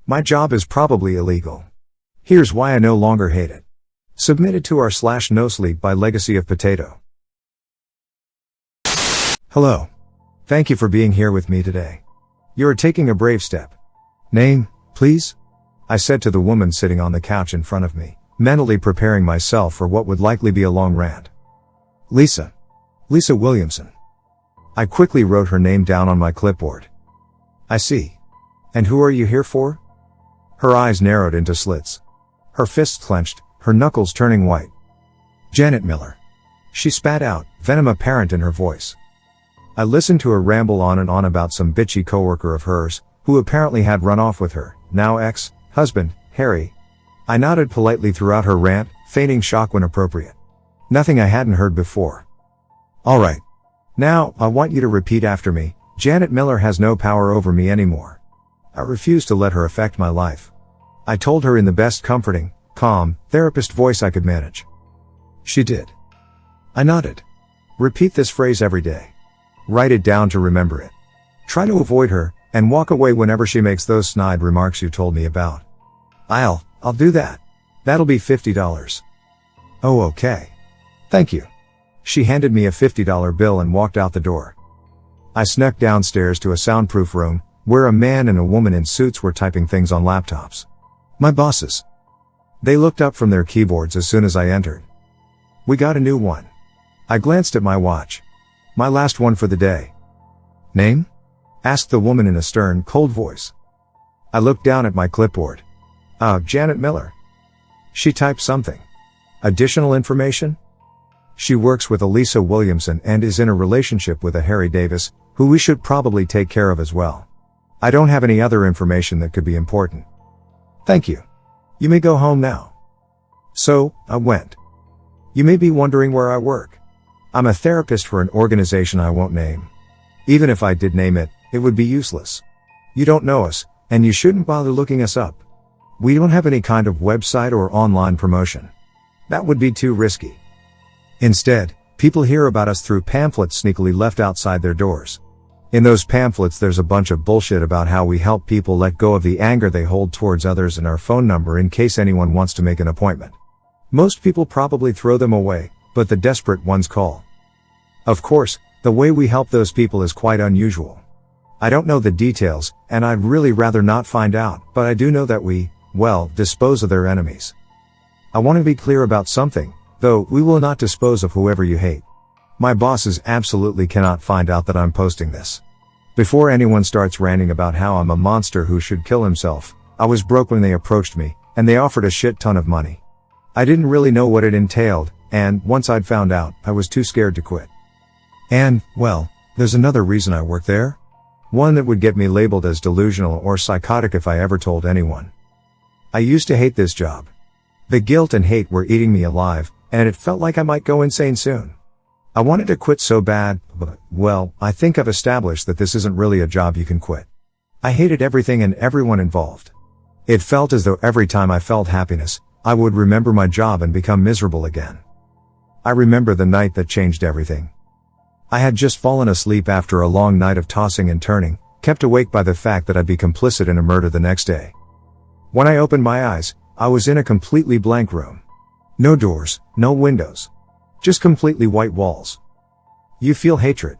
My job is probably illegal. Here's why I no longer hate it. Submitted to r/nosleep by Legacy of Potato. Hello. Thank you for being here with me today. You are taking a brave step. Name, please? I said to the woman sitting on the couch in front of me, mentally preparing myself for what would likely be a long rant. Lisa. Lisa Williamson. I quickly wrote her name down on my clipboard. I see. And who are you here for? Her eyes narrowed into slits. Her fists clenched, her knuckles turning white. Janet Miller. She spat out, venom apparent in her voice. I listened to her ramble on and on about some bitchy coworker of hers, who apparently had run off with her, now ex-husband, Harry. I nodded politely throughout her rant, feigning shock when appropriate. Nothing I hadn't heard before. Alright. Now, I want you to repeat after me. Janet Miller has no power over me anymore. I refuse to let her affect my life. I told her in the best comforting, calm, therapist voice I could manage. She did. I nodded. Repeat this phrase every day. Write it down to remember it. Try to avoid her, and walk away whenever she makes those snide remarks you told me about. I'll do that. That'll be $50. Oh, okay. Thank you. She handed me a $50 bill and walked out the door. I snuck downstairs to a soundproof room, where a man and a woman in suits were typing things on laptops. My bosses. They looked up from their keyboards as soon as I entered. We got a new one. I glanced at my watch. My last one for the day. Name? Asked the woman in a stern, cold voice. I looked down at my clipboard. Janet Miller. She typed something. Additional information? She works with Lisa Williamson and is in a relationship with a Harry Davis, who we should probably take care of as well. I don't have any other information that could be important. Thank you. You may go home now. So, I went. You may be wondering where I work. I'm a therapist for an organization I won't name. Even if I did name it, it would be useless. You don't know us, and you shouldn't bother looking us up. We don't have any kind of website or online promotion. That would be too risky. Instead, people hear about us through pamphlets sneakily left outside their doors. In those pamphlets there's a bunch of bullshit about how we help people let go of the anger they hold towards others and our phone number in case anyone wants to make an appointment. Most people probably throw them away, but the desperate ones call. Of course, the way we help those people is quite unusual. I don't know the details, and I'd really rather not find out, but I do know that we, dispose of their enemies. I want to be clear about something, though, we will not dispose of whoever you hate. My bosses absolutely cannot find out that I'm posting this. Before anyone starts ranting about how I'm a monster who should kill himself, I was broke when they approached me, and they offered a shit ton of money. I didn't really know what it entailed, and, once I'd found out, I was too scared to quit. And, there's another reason I work there. One that would get me labeled as delusional or psychotic if I ever told anyone. I used to hate this job. The guilt and hate were eating me alive, and it felt like I might go insane soon. I wanted to quit so bad, but, I think I've established that this isn't really a job you can quit. I hated everything and everyone involved. It felt as though every time I felt happiness, I would remember my job and become miserable again. I remember the night that changed everything. I had just fallen asleep after a long night of tossing and turning, kept awake by the fact that I'd be complicit in a murder the next day. When I opened my eyes, I was in a completely blank room. No doors, no windows. Just completely white walls. You feel hatred.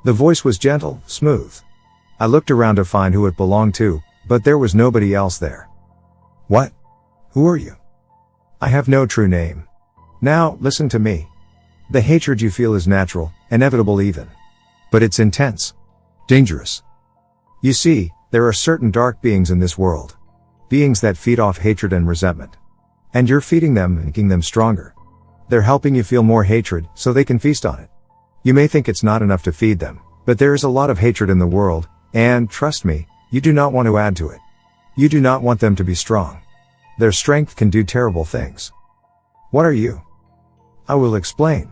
The voice was gentle, smooth. I looked around to find who it belonged to, but there was nobody else there. What? Who are you? I have no true name. Now, listen to me. The hatred you feel is natural, inevitable even. But it's intense. Dangerous. You see, there are certain dark beings in this world. Beings that feed off hatred and resentment. And you're feeding them, making them stronger. They're helping you feel more hatred, so they can feast on it. You may think it's not enough to feed them, but there is a lot of hatred in the world, and, trust me, you do not want to add to it. You do not want them to be strong. Their strength can do terrible things. What are you? I will explain.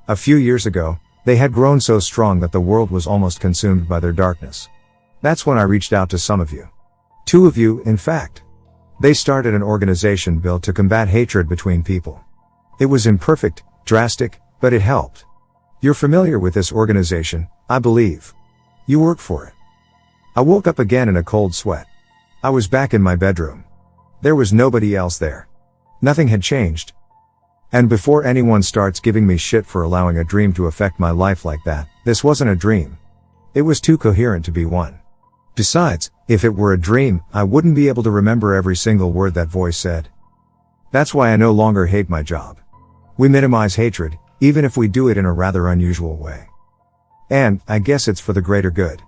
A few years ago, they had grown so strong that the world was almost consumed by their darkness. That's when I reached out to some of you. 2 of you, in fact. They started an organization built to combat hatred between people. It was imperfect, drastic, but it helped. You're familiar with this organization, I believe. You work for it. I woke up again in a cold sweat. I was back in my bedroom. There was nobody else there. Nothing had changed. And before anyone starts giving me shit for allowing a dream to affect my life like that, this wasn't a dream. It was too coherent to be one. Besides, if it were a dream, I wouldn't be able to remember every single word that voice said. That's why I no longer hate my job. We minimize hatred, even if we do it in a rather unusual way. And, I guess it's for the greater good.